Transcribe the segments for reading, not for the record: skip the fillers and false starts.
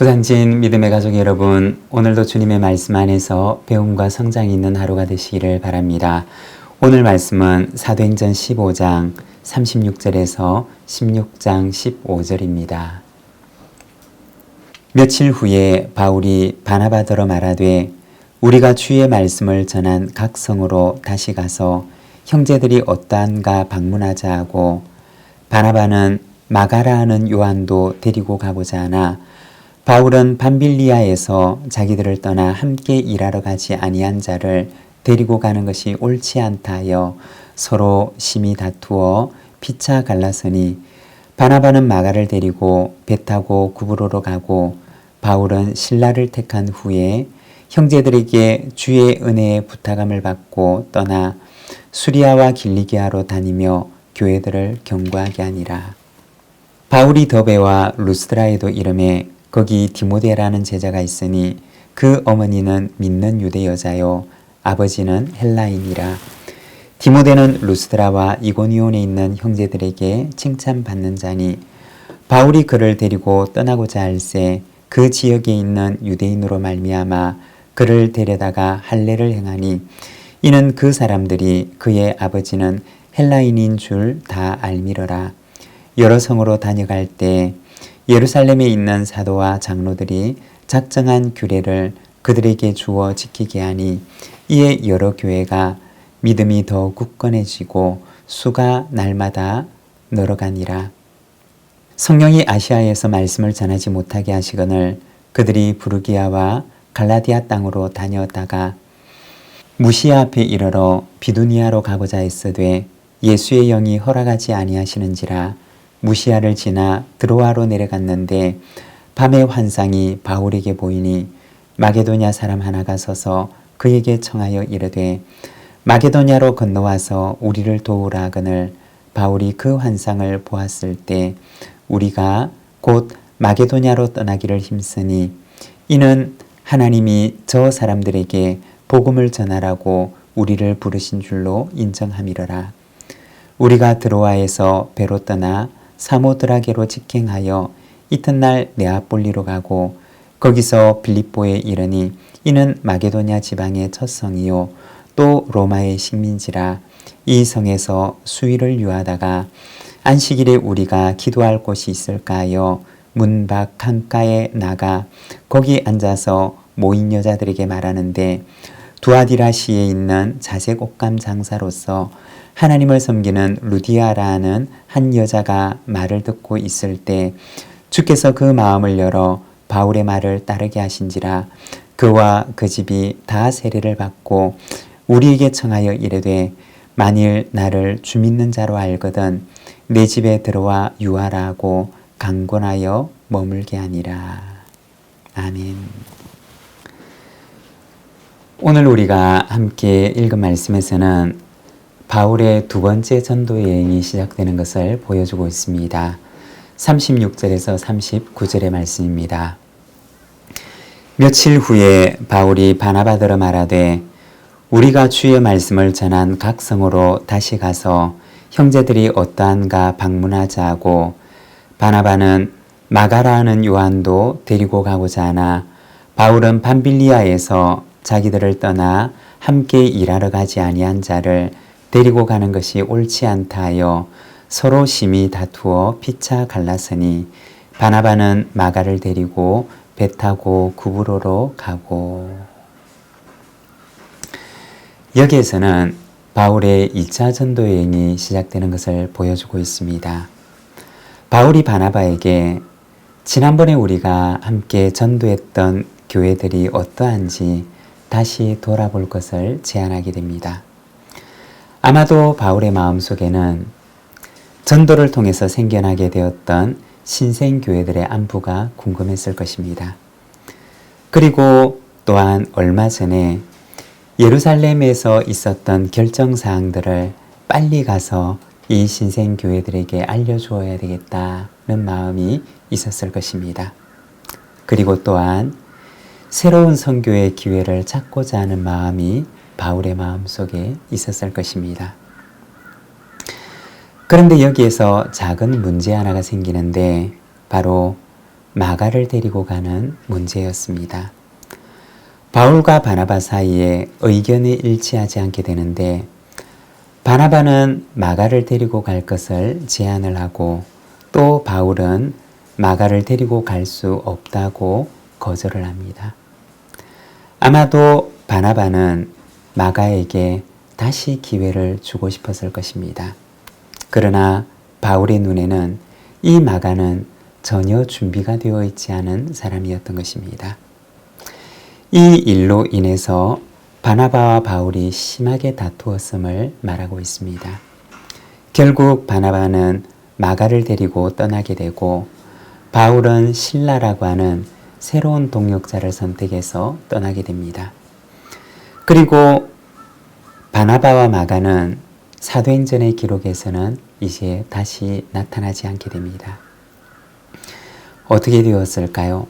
부산진 믿음의 가족 여러분, 오늘도 주님의 말씀 안에서 배움과 성장이 있는 하루가 되시기를 바랍니다. 오늘 말씀은 사도행전 15장 36절에서 16장 15절입니다. 며칠 후에 바울이 바나바더러 말하되 우리가 주의 말씀을 전한 각 성으로 다시 가서 형제들이 어떠한가 방문하자 하고, 바나바는 마가라 하는 요한도 데리고 가고자 하나 바울은 밤빌리아에서 자기들을 떠나 함께 일하러 가지 아니한 자를 데리고 가는 것이 옳지 않다 하여 서로 심히 다투어 피차 갈라서니, 바나바는 마가를 데리고 배 타고 구브로로 가고 바울은 실라를 택한 후에 형제들에게 주의 은혜의 부탁함을 받고 떠나 수리아와 길리기아로 다니며 교회들을 경고하게 하니라. 바울이 더베와 루스드라에도 이름에 거기 디모데라는 제자가 있으니 그 어머니는 믿는 유대 여자요 아버지는 헬라인이라. 디모데는 루스드라와 이고니온에 있는 형제들에게 칭찬받는 자니, 바울이 그를 데리고 떠나고자 할새 그 지역에 있는 유대인으로 말미암아 그를 데려다가 할례를 행하니, 이는 그 사람들이 그의 아버지는 헬라인인 줄 다 알미러라. 여러 성으로 다녀갈 때 예루살렘에 있는 사도와 장로들이 작정한 규례를 그들에게 주어 지키게 하니, 이에 여러 교회가 믿음이 더 굳건해지고 수가 날마다 늘어가니라. 성령이 아시아에서 말씀을 전하지 못하게 하시거늘 그들이 부르기아와 갈라디아 땅으로 다녀다가 무시아 앞에 이르러 비두니아로 가고자 했으되 예수의 영이 허락하지 아니하시는지라. 무시아를 지나 드로아로 내려갔는데 밤의 환상이 바울에게 보이니 마게도냐 사람 하나가 서서 그에게 청하여 이르되 마게도냐로 건너와서 우리를 도우라 하거늘, 바울이 그 환상을 보았을 때 우리가 곧 마게도냐로 떠나기를 힘쓰니, 이는 하나님이 저 사람들에게 복음을 전하라고 우리를 부르신 줄로 인정함이러라. 우리가 드로아에서 배로 떠나 사모드라게로 직행하여 이튿날 네아폴리로 가고 거기서 빌립보에 이르니, 이는 마게도냐 지방의 첫 성이요 또 로마의 식민지라. 이 성에서 수일을 유하다가 안식일에 우리가 기도할 곳이 있을까 하여 문 밖 강가에 나가 거기 앉아서 모인 여자들에게 말하는데, 두아디라시에 있는 자색 옷감 장사로서 하나님을 섬기는 루디아라는 한 여자가 말을 듣고 있을 때 주께서 그 마음을 열어 바울의 말을 따르게 하신지라. 그와 그 집이 다 세례를 받고 우리에게 청하여 이르되 만일 나를 주 믿는 자로 알거든 내 집에 들어와 유하라 하고 강권하여 머물게 하니라. 아멘. 오늘 우리가 함께 읽은 말씀에서는 바울의 두 번째 전도 여행이 시작되는 것을 보여주고 있습니다. 36절에서 39절의 말씀입니다. 며칠 후에 바울이 바나바더러 말하되 우리가 주의 말씀을 전한 각 성으로 다시 가서 형제들이 어떠한가 방문하자 하고, 바나바는 마가라 하는 요한도 데리고 가고자 하나 바울은 밤빌리아에서 자기들을 떠나 함께 일하러 가지 아니한 자를 데리고 가는 것이 옳지 않다 하여 서로 심히 다투어 피차 갈라서니, 바나바는 마가를 데리고 배 타고 구브로로 가고. 여기에서는 바울의 2차 전도 여행이 시작되는 것을 보여주고 있습니다. 바울이 바나바에게 지난번에 우리가 함께 전도했던 교회들이 어떠한지 다시 돌아볼 것을 제안하게 됩니다. 아마도 바울의 마음속에는 전도를 통해서 생겨나게 되었던 신생교회들의 안부가 궁금했을 것입니다. 그리고 또한 얼마 전에 예루살렘에서 있었던 결정사항들을 빨리 가서 이 신생교회들에게 알려주어야 되겠다는 마음이 있었을 것입니다. 그리고 또한 새로운 선교의 기회를 찾고자 하는 마음이 바울의 마음속에 있었을 것입니다. 그런데 여기에서 작은 문제 하나가 생기는데, 바로 마가를 데리고 가는 문제였습니다. 바울과 바나바 사이에 의견이 일치하지 않게 되는데 바나바는 마가를 데리고 갈 것을 제안을 하고 또 바울은 마가를 데리고 갈 수 없다고 거절을 합니다. 아마도 바나바는 마가에게 다시 기회를 주고 싶었을 것입니다. 그러나 바울의 눈에는 이 마가는 전혀 준비가 되어 있지 않은 사람이었던 것입니다. 이 일로 인해서 바나바와 바울이 심하게 다투었음을 말하고 있습니다. 결국 바나바는 마가를 데리고 떠나게 되고 바울은 실라라고 하는 새로운 동역자를 선택해서 떠나게 됩니다. 그리고 바나바와 마가는 사도행전의 기록에서는 이제 다시 나타나지 않게 됩니다. 어떻게 되었을까요?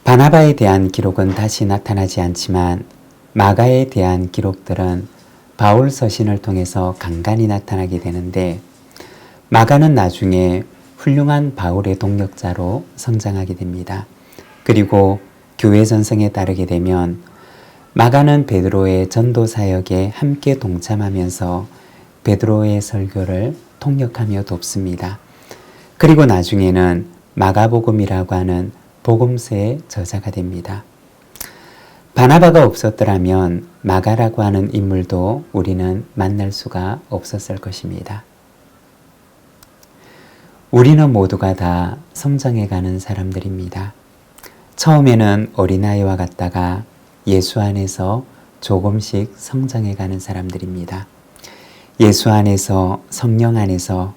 바나바에 대한 기록은 다시 나타나지 않지만 마가에 대한 기록들은 바울 서신을 통해서 간간히 나타나게 되는데 마가는 나중에 훌륭한 바울의 동력자로 성장하게 됩니다. 그리고 교회 전성에 따르게 되면 마가는 베드로의 전도 사역에 함께 동참하면서 베드로의 설교를 통역하며 돕습니다. 그리고 나중에는 마가복음이라고 하는 복음서의 저자가 됩니다. 바나바가 없었더라면 마가라고 하는 인물도 우리는 만날 수가 없었을 것입니다. 우리는 모두가 다 성장해가는 사람들입니다. 처음에는 어린아이와 같다가 예수 안에서 조금씩 성장해가는 사람들입니다. 예수 안에서 성령 안에서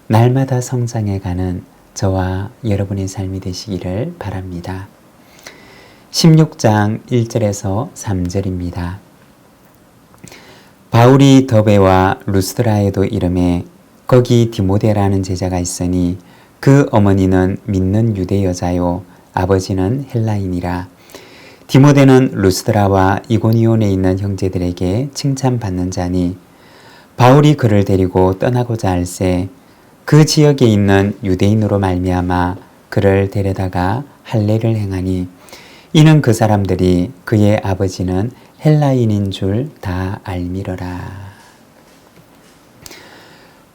날마다 성장해가는 저와 여러분의 삶이 되시기를 바랍니다. 16장 1절에서 3절입니다. 바울이 더베와 루스드라에도 이르매 거기 디모데라는 제자가 있으니 그 어머니는 믿는 유대 여자요 아버지는 헬라인이라. 디모데는 루스드라와 이고니온에 있는 형제들에게 칭찬받는 자니 바울이 그를 데리고 떠나고자 할새 그 지역에 있는 유대인으로 말미암아 그를 데려다가 할례를 행하니 이는 그 사람들이 그의 아버지는 헬라인인 줄 다 알미러라.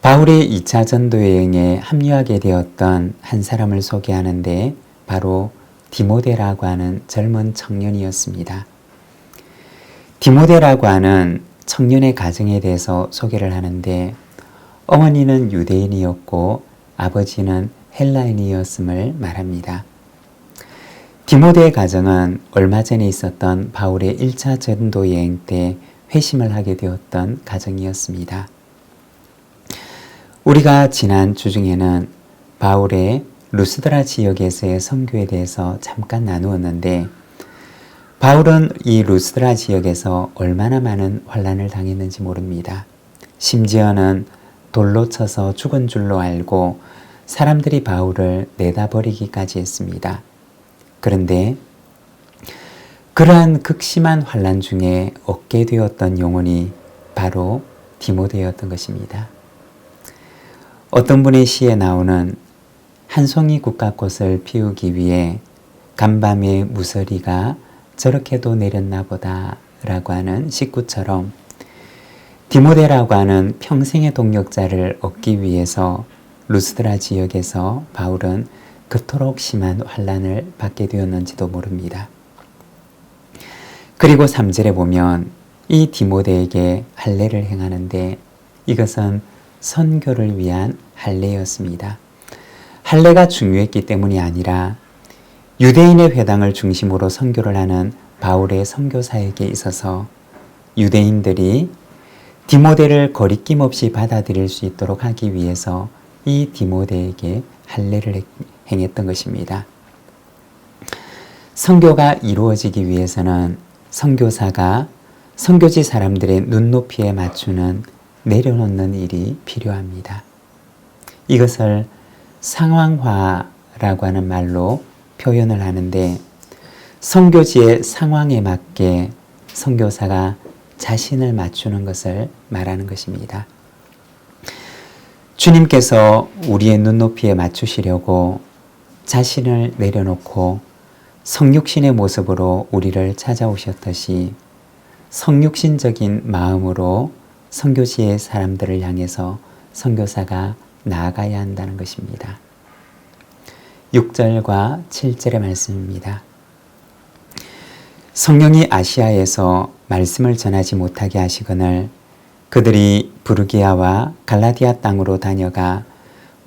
바울의 2차 전도 여행에 합류하게 되었던 한 사람을 소개하는데 바로 디모데라고 하는 젊은 청년이었습니다. 디모데라고 하는 청년의 가정에 대해서 소개를 하는데 어머니는 유대인이었고 아버지는 헬라인이었음을 말합니다. 디모데의 가정은 얼마 전에 있었던 바울의 1차 전도 여행 때 회심을 하게 되었던 가정이었습니다. 우리가 지난 주중에는 바울의 루스드라 지역에서의 선교에 대해서 잠깐 나누었는데 바울은 이 루스드라 지역에서 얼마나 많은 환난을 당했는지 모릅니다. 심지어는 돌로 쳐서 죽은 줄로 알고 사람들이 바울을 내다버리기까지 했습니다. 그런데 그러한 극심한 환난 중에 얻게 되었던 영혼이 바로 디모데였던 것입니다. 어떤 분의 시에 나오는 한 송이 국화꽃을 피우기 위해 간밤에 무서리가 저렇게도 내렸나 보다 라고 하는 식구처럼 디모데라고 하는 평생의 동역자를 얻기 위해서 루스드라 지역에서 바울은 그토록 심한 환난을 받게 되었는지도 모릅니다. 그리고 3절에 보면 이 디모데에게 할례를 행하는데 이것은 선교를 위한 할례였습니다. 할례가 중요했기 때문이 아니라 유대인의 회당을 중심으로 선교를 하는 바울의 선교 사역에 있어서 유대인들이 디모데를 거리낌 없이 받아들일 수 있도록 하기 위해서 이 디모데에게 할례를 행했던 것입니다. 선교가 이루어지기 위해서는 선교사가 선교지 사람들의 눈높이에 맞추는 내려놓는 일이 필요합니다. 이것을 상황화라고 하는 말로 표현을 하는데 선교지의 상황에 맞게 선교사가 자신을 맞추는 것을 말하는 것입니다. 주님께서 우리의 눈높이에 맞추시려고 자신을 내려놓고 성육신의 모습으로 우리를 찾아오셨듯이 성육신적인 마음으로 선교지의 사람들을 향해서 선교사가 나아가야 한다는 것입니다. 6절과 7절의 말씀입니다. 성령이 아시아에서 말씀을 전하지 못하게 하시거늘 그들이 부르기아와 갈라디아 땅으로 다녀가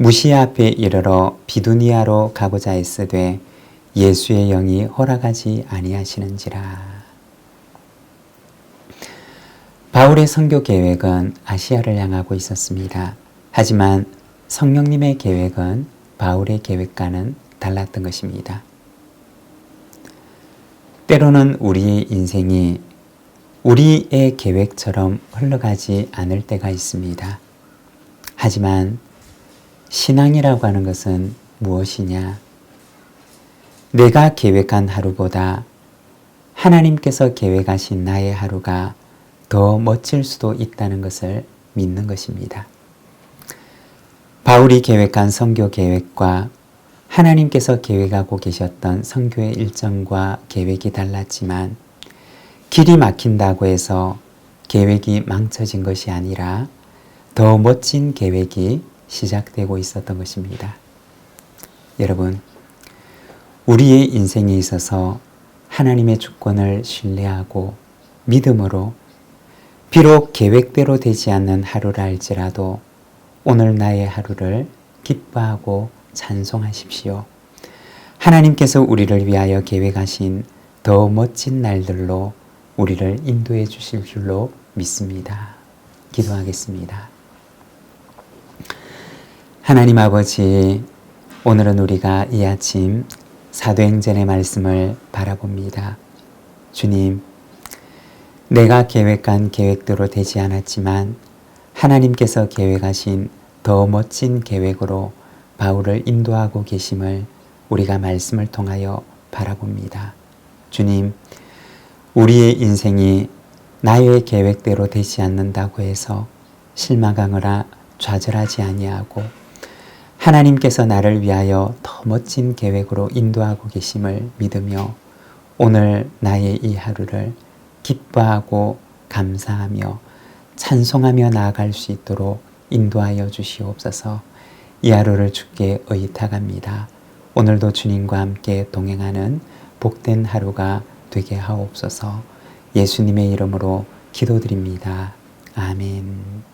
무시아 앞에 이르러 비두니아로 가고자 했으되 예수의 영이 허락하지 아니하시는지라. 바울의 선교 계획은 아시아를 향하고 있었습니다. 하지만 성령님의 계획은 바울의 계획과는 달랐던 것입니다. 때로는 우리의 인생이 우리의 계획처럼 흘러가지 않을 때가 있습니다. 하지만 신앙이라고 하는 것은 무엇이냐? 내가 계획한 하루보다 하나님께서 계획하신 나의 하루가 더 멋질 수도 있다는 것을 믿는 것입니다. 바울이 계획한 선교 계획과 하나님께서 계획하고 계셨던 선교의 일정과 계획이 달랐지만 길이 막힌다고 해서 계획이 망쳐진 것이 아니라 더 멋진 계획이 시작되고 있었던 것입니다. 여러분, 우리의 인생에 있어서 하나님의 주권을 신뢰하고 믿음으로 비록 계획대로 되지 않는 하루라 할지라도 오늘 나의 하루를 기뻐하고 찬송하십시오. 하나님께서 우리를 위하여 계획하신 더 멋진 날들로 우리를 인도해 주실 줄로 믿습니다. 기도하겠습니다. 하나님 아버지, 오늘은 우리가 이 아침 사도행전의 말씀을 바라봅니다. 주님, 내가 계획한 계획대로 되지 않았지만 하나님께서 계획하신 더 멋진 계획으로 바울을 인도하고 계심을 우리가 말씀을 통하여 바라봅니다. 주님, 우리의 인생이 나의 계획대로 되지 않는다고 해서 실망하거나 좌절하지 아니하고 하나님께서 나를 위하여 더 멋진 계획으로 인도하고 계심을 믿으며 오늘 나의 이 하루를 기뻐하고 감사하며 찬송하며 나아갈 수 있도록 인도하여 주시옵소서. 이 하루를 주께 의탁합니다. 오늘도 주님과 함께 동행하는 복된 하루가 되게 하옵소서. 예수님의 이름으로 기도드립니다. 아멘.